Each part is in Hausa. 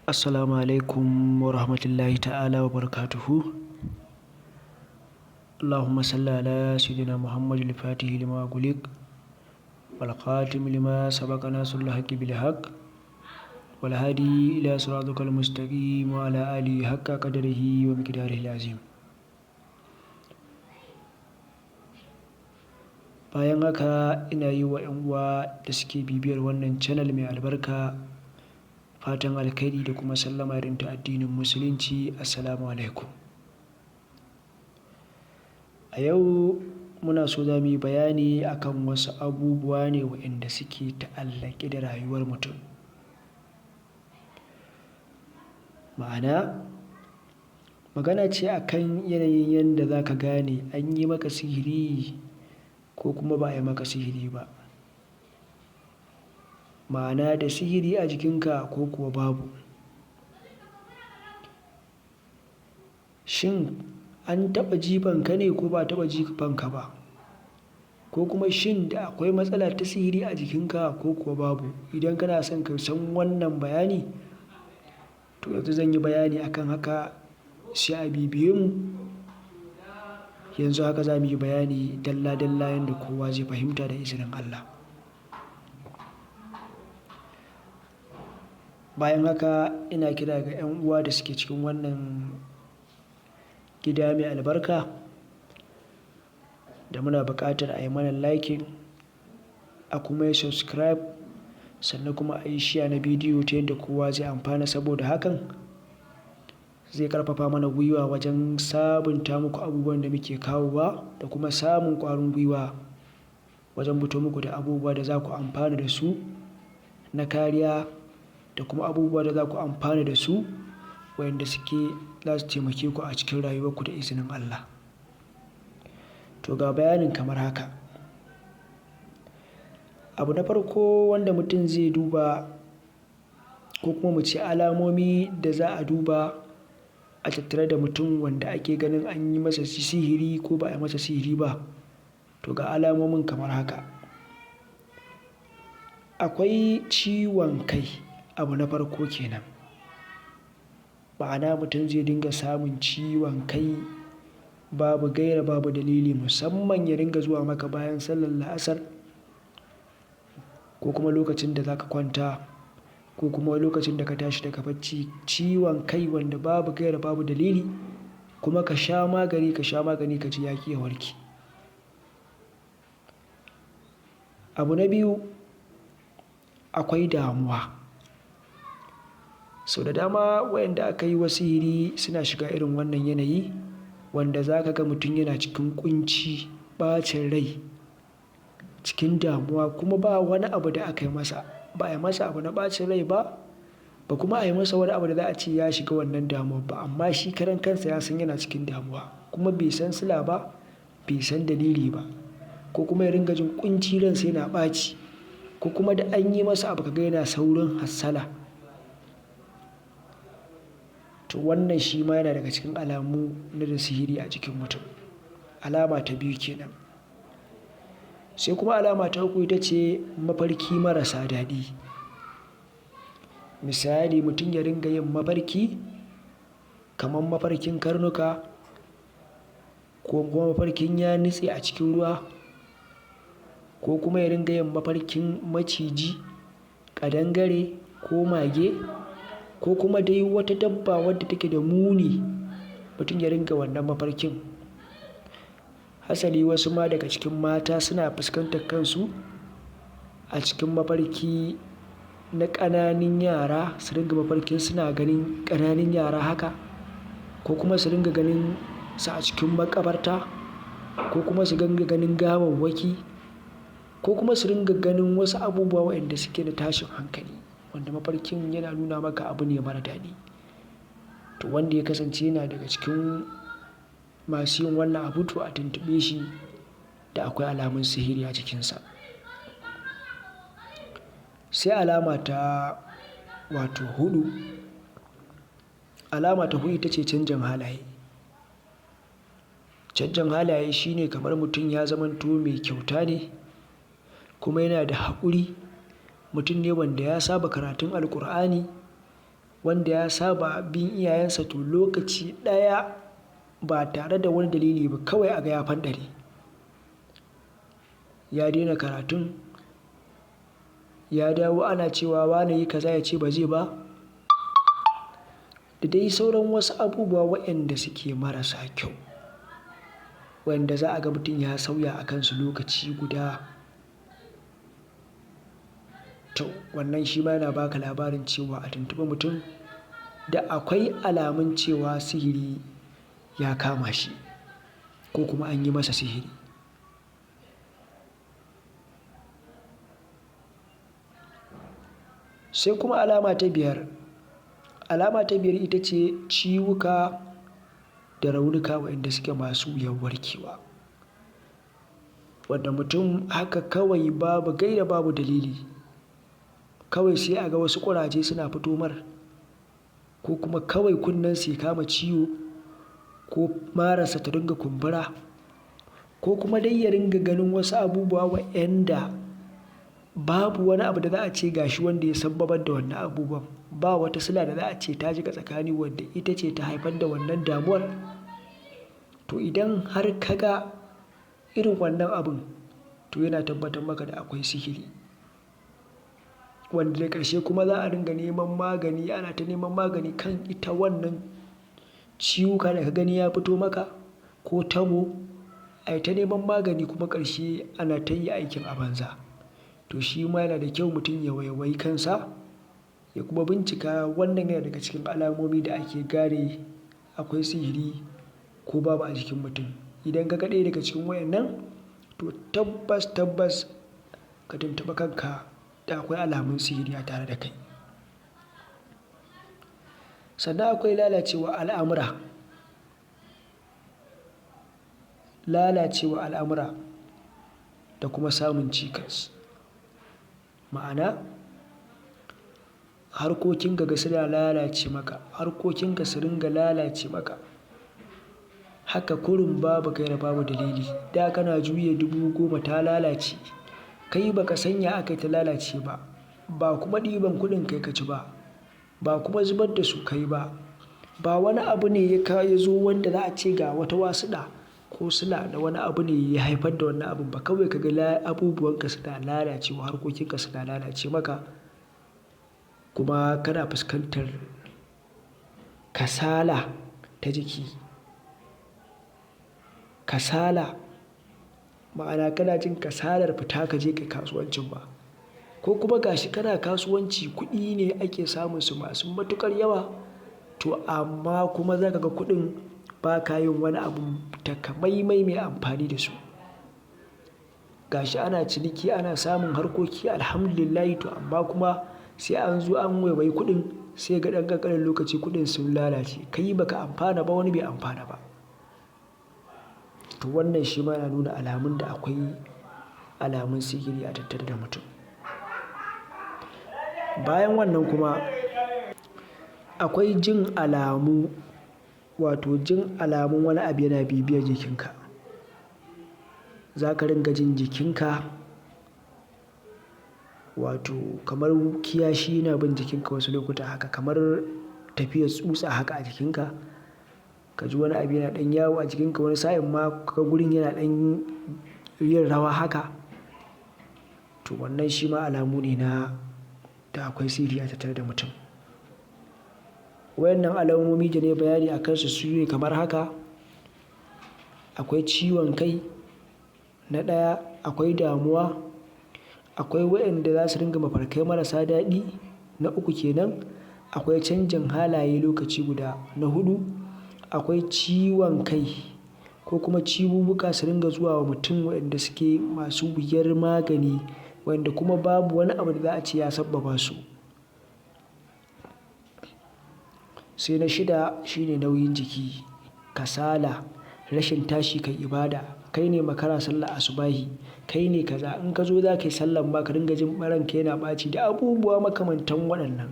Assalamu alaikum wa rahmatullahi ta'ala wa barakatuhu. Allahumma salli ala sayyidina Muhammad al-Fatihi lima guliq wal khatim lima sabaqa nasrul haqqi bil haqq wal hadi ila siratikal mustaqim wa ala alihi haqqa qadrihi wa miqdarihi azim. Bayan haka ina yi wa 'yan uwa da suke bibiyar wannan channel mai albarka fatan alkhairi da kuma sallama irin ta addinin musulunci. Assalamu alaikum. A yau muna so za mu yi bayani akan wasu abubuwa ne waɗanda suke ta'allake da rayuwar mutum. Ma'ana magana ce akan yanayin yadda za ka gane an yi maka sihiri ko kuma ba a yi maka sihiri ba. Ma'ana da sihiri a jikinka ko kuwa babu. Shin an taɓa jifanka ne ko ba a taɓa jifanka ba? Ko kuma shin da akwai matsala ta sihiri a jikinka ko kuwa babu? Idan kana son ka san wannan bayani, to yanzu zan yi bayani akan haka, sai a bibiye mu. Yanzu haka za mu yi bayani dalla-dalla yadda kowa zai fahimta da izinin Allah. Bayan haka ina kira ga 'yan uwa da suke cikin wannan gida mai albarka da muna buƙatar a yi mana liking, a kuma yi subscribe, sannan kuma a yi share na bidiyo ta yadda kowa zai amfana, saboda hakan zai ƙarfafa mana gwiwa wajen sabunta muku abubuwan da muke kawowa da kuma samun ƙwarin gwiwa wajen fito muku da abubuwa da za ku amfana da su na kariya da kuma abubuwa da za ku amfana da su wayanda suke za su taimake ku a cikin rayuwarku da izinin Allah. To ga bayanin kamar haka. Abu na farko wanda mutum zai duba, ko kuma mu ce alamomi da za a duba a tattare da mutum wanda ake ganin an yi masa sihiri ko ba a yi masa sihiri ba, to ga alamomin kamar haka. Akwai ciwon kai, abu na farko kenan. Ma'ana mutum zai dinga samun ciwon kai babu gaira babu dalili, musamman ya dinga zuwa maka bayan sallar la'asar ko kuma lokacin da za ka kwanta ko kuma lokacin da ka tashi daga bacci. Ciwon kai wanda babu gaira babu dalili, kuma ka sha magani ka ji ya ƙi ya warke. Abu na biyu, akwai damuwa. Sau da dama wayanda aka yi wa sihiri suna shiga irin wannan yanayi wanda za ka ga mutum yana cikin ƙunci, ɓacin rai, cikin damuwa, kuma ba wani abu da aka yi masa. Ba a yi masa abu na ɓacin rai ba kuma a yi masa wani abu da za a ce ya shiga wannan damuwa ba, amma shi karan kansa ya san yana cikin damuwa kuma bai san sila ba, bai san dalili ba, ko kuma ya ringa jin ƙunci, ransa yana ɓaci, ko kuma da an yi masa abu kaga yana saurin hassala. To wannan shi ma yana daga cikin alamu na da sihiri a jikin mutum. Alama ta biyu kenan. Sai kuma alama ta uku ita ce mafarki marasa daɗi. Misali mutum ya ringa yin mafarki kamar mafarkin karnuka, ko kuma mafarkin ya nutse a cikin ruwa, ko kuma ya ringa yin mafarkin maciji, ƙadangare ko mage, ko kuma dai wata dabba wadda take da muni, mutum ya ringa wannan mafarkin. Hasali wasu ma daga cikin mata suna fuskantar kansu a cikin mafarki na ƙananun yara, su ringa mafarkin suna ganin ƙananun yara haka, ko kuma su ringa ganin su a cikin makabarta, ko kuma su ringa ganin gawawwaki, ko kuma su ringa ganin wasu abubuwa waɗanda suke da tashin hankali, wanda mafarkin yana nuna maka abu ne mara daɗi. To wanda ya kasance yana daga cikin masu yin wannan abu, to a tuntuɓe shi da akwai alamun sihiri a jikinsa. Sai alama ta huɗu. Alama ta huɗu ita ce canjin halaye. Canjin halaye shine kamar mutum ya zamanto mai kyauta ne, kuma yana da haƙuri, mutum ne wanda ya saba karatun Alƙur'ani, wanda ya saba bin iyayensa, to lokaci ɗaya ba tare da wani dalili ba kawai a ga ya fanɗare, ya daina karatun, ya dawo ana cewa wane yi kaza ya ce ba zai ba, da dai sauran wasu abubuwa waɗanda suke marasa kyau, wanda za a ga mutum ya sauya a kansu lokaci guda. To wannan shi ma yana baka labarin cewa a tuntuɓi mutum da akwai alamun cewa sihiri ya kama shi ko kuma an yi masa sihiri. Sai kuma alama ta biyar. Alama ta biyar ita ce ciwuka da raunuka waɗanda suke masu wuyan warkewa, wanda mutum haka kawai babu gaira babu dalili kawai sai a ga wasu ƙuraje suna fito mar, ko kuma kawai kunnensa ya kama ciwo, ko mararsa ta dinga kumbura, ko kuma dai ya ringa ganin wasu abubuwa waɗanda babu wani abu da za a ce gashi wanda ya sabbabar da wannan abubuwan, ba wata sila da za a ce ta shiga tsakani wadda ita ce ta haifar da wannan damuwar. To idan har ka ga irin wannan abun, to yana tabbatar maka da akwai sihiri, wanda da ƙarshe kuma za a dinga neman magani, ana ta neman magani kan ita wannan ciwuka da ka gani ya fito maka ko tabo, ai ta neman magani kuma ƙarshe ana ta yi aikin a banza. To shi ma yana da kyau mutum ya waiwayi kansa, ya kuma bincika. Wannan yana daga cikin alamomi da ake gane akwai sihiri ko babu a jikin mutum. Idan ka ga ɗaya daga cikin waɗannan, to tabbas ka tuntuɓi kanka da akwai alamun sihiri a tare da kai. Sannan akwai lalacewa al'amura da kuma samun cikas, ma'ana harkokinka ga suna lalace maka, harkokinka su ringa lalace maka haka kurum babu gaira babu dalili. Da kana juya 10,000 ta lalace, kai baka sanya aka yi ta lalace ba, ba kuma ɗiban kuɗin kai ka ci ba, ba kuma zubar da su kai ba, ba wani abu ne ya zo wanda za a ce ga wata wasiɗa ko sila da wani abu ne ya haifar da wannan abun ba. Kawai ka ga abubuwanka suna lalacewa, harkokinka suna lalace maka, kuma kana fuskantar kasala ta jiki. Kasala ma'ana kana jin kasalar fita ka je kai kasuwancin ba, ko kuma gashi kana kasuwanci, kuɗi ne ake samun su masu matuƙar yawa, to amma kuma za ka ga kuɗin ba ka yin wani abu takamaimai mai amfani da su. Gashi ana ciniki, ana samun harkoki alhamdulillahi, to amma kuma sai an zo an waiwayi kuɗin, sai ga ɗan ƙanƙanin lokaci kuɗin sun lalace, kai baka amfana ba, wani bai amfana ba. To wannan shi ma yana nuna alamun da akwai alamun sihiri a tattare da mutum. Bayan wannan kuma akwai jin alamun wani abu yana bibiyar jikinka. Za ka ringa jin jikinka kamar kiyashi yana bin jikinka wasu lokuta haka, kamar tafiyar tsutsa haka a jikinka. Ka ji wani abu yana ɗan yawo a jikinka, wani sa'in ma ka ga gurin yana ɗan yin rawa haka. To wannan shi ma alamu ne da akwai sihiri a tattare da mutum. Waɗannan alamomi da na yi bayani a kansu su ne kamar haka: akwai ciwon kai na ɗaya, akwai damuwa, akwai waɗanda za su ringa mafarkai marasa daɗi na 3 kenan, akwai canjin halaye lokaci guda na 4, akwai ciwon kai ko kuma ciwuwwuka su ringa zuwa wa mutum waɗanda suke masu wuyar magani, wanda kuma babu wani abu da za a ce ya sabbaba su. Sai na 6 shine nauyin jiki, kasala, rashin tashi kai ibada, kai ne makara sallar asubahi, kai ne kaza, in ka zo za ka yi sallar ma ka ringa jin ranka yana ɓaci da abubuwa makamantan waɗannan.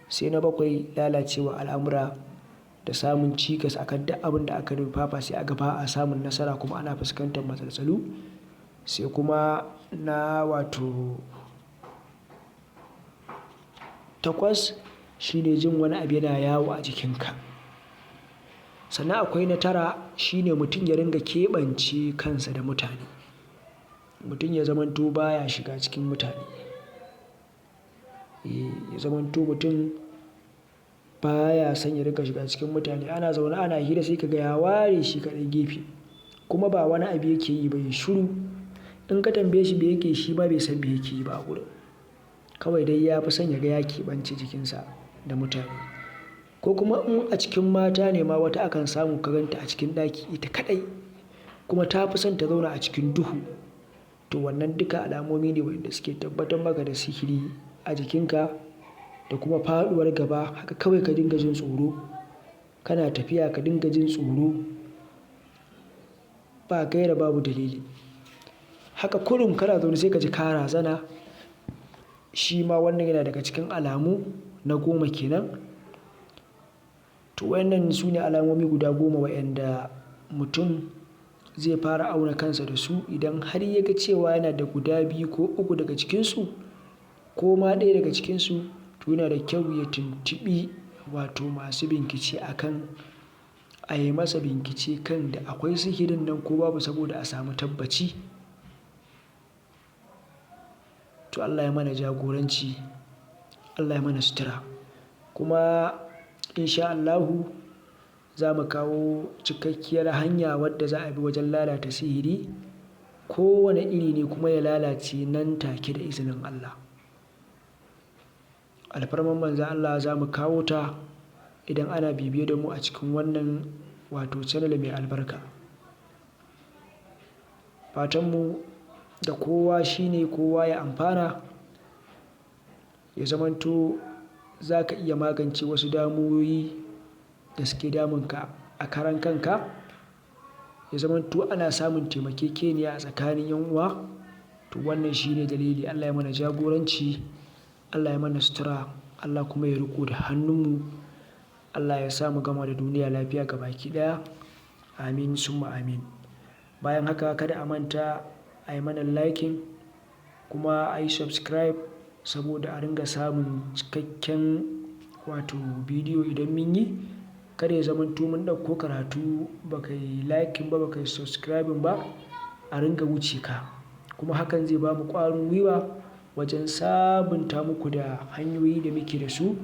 Sai na 7 lalacewa al'amura da samun cikas akan duk abin da aka nufafa, sai a ga ba a samun nasara kuma ana fuskantar matsaltsalu. Sai kuma na 8 shine jin wani abu yana yawo a jikinka. Sannan akwai na 9 shine mutum ya ringa keɓance kansa da mutane. Mutum ya zamanto baya shiga cikin mutane. Ya zamanto mutum baya son ya ringa shiga cikin mutane. Ana zaune ana hira sai ka ga ya ware shi kaɗai gefe. Kuma ba wani abu yake yi ba, ya shiru. In ka tambaye shi me yake shi ma bai san me yake yi ba a gurin. Kawai dai ya fi son ya ga ya keɓance jikinsa da mutane. Ko kuma in a cikin mata ne ma wata akan samu ka ganta a cikin ɗaki ita kaɗai kuma ta fi son ta zauna a cikin duhu. To wannan duka alamomi ne waɗanda suke tabbatar maka da sihiri a jikinka da kuma faɗuwar gaba. Haka kawai ka dinga jin tsoro. Kana tafiya ka dinga jin tsoro ba gaira babu dalili. Haka kurum kana zaune sai ka ji ka razana. Shi ma wannan yana daga cikin alamu na 10 kenan. To waɗannan su ne alamomi guda 10 waɗanda mutum zai fara auna kansa da su. Idan har ya ga cewa yana da guda 2 ko 3 daga cikinsu ko ma ɗaya daga cikinsu, to yana da kyau ya tuntuɓi wato masu bincike akan a yi masa bincike kan da akwai sihirin nan ko babu, saboda a samu tabbaci. To Allah ya mana jagoranci, Allah ya mana sutura. Kuma in sha Allahu za mu kawo cikakkiyar hanya wadda za a bi wajen lalata sihiri. Kowane iri ne kuma ya lalace nan take da izinin Allah. Alfarman manzon Allah za mu kawo ta idan ana bibiye da mu a cikin wannan wato channel mai albarka. Fatanmu da kowa shine kowa ya amfana, ya zamanto za ka iya magance wasu damuwoyi da suke damunka a karan kanka. Ya zamanto ana samun taimakekeniya a tsakanin 'yan uwa. To wannan shine dalili. Allah ya mana jagoranci, Allah ya mana sutura, Allah kuma ya riƙo da hannunmu. Allah ya sa mu gama da duniya lafiya gabaki ɗaya. Amin summa amin. Bayan haka kada a manta a yi mana liking kuma a yi subscribe saboda a ringa samun cikakken wato bidiyo idan mun yi. Kada ya zamanto mun ɗauko karatu ba ka yi liking ba, ba ka yi subscribing ba, a ringa wuce ka. Kuma hakan zai ba mu ƙwarin gwiwa wajen sabunta muku da hanyoyi da muke da su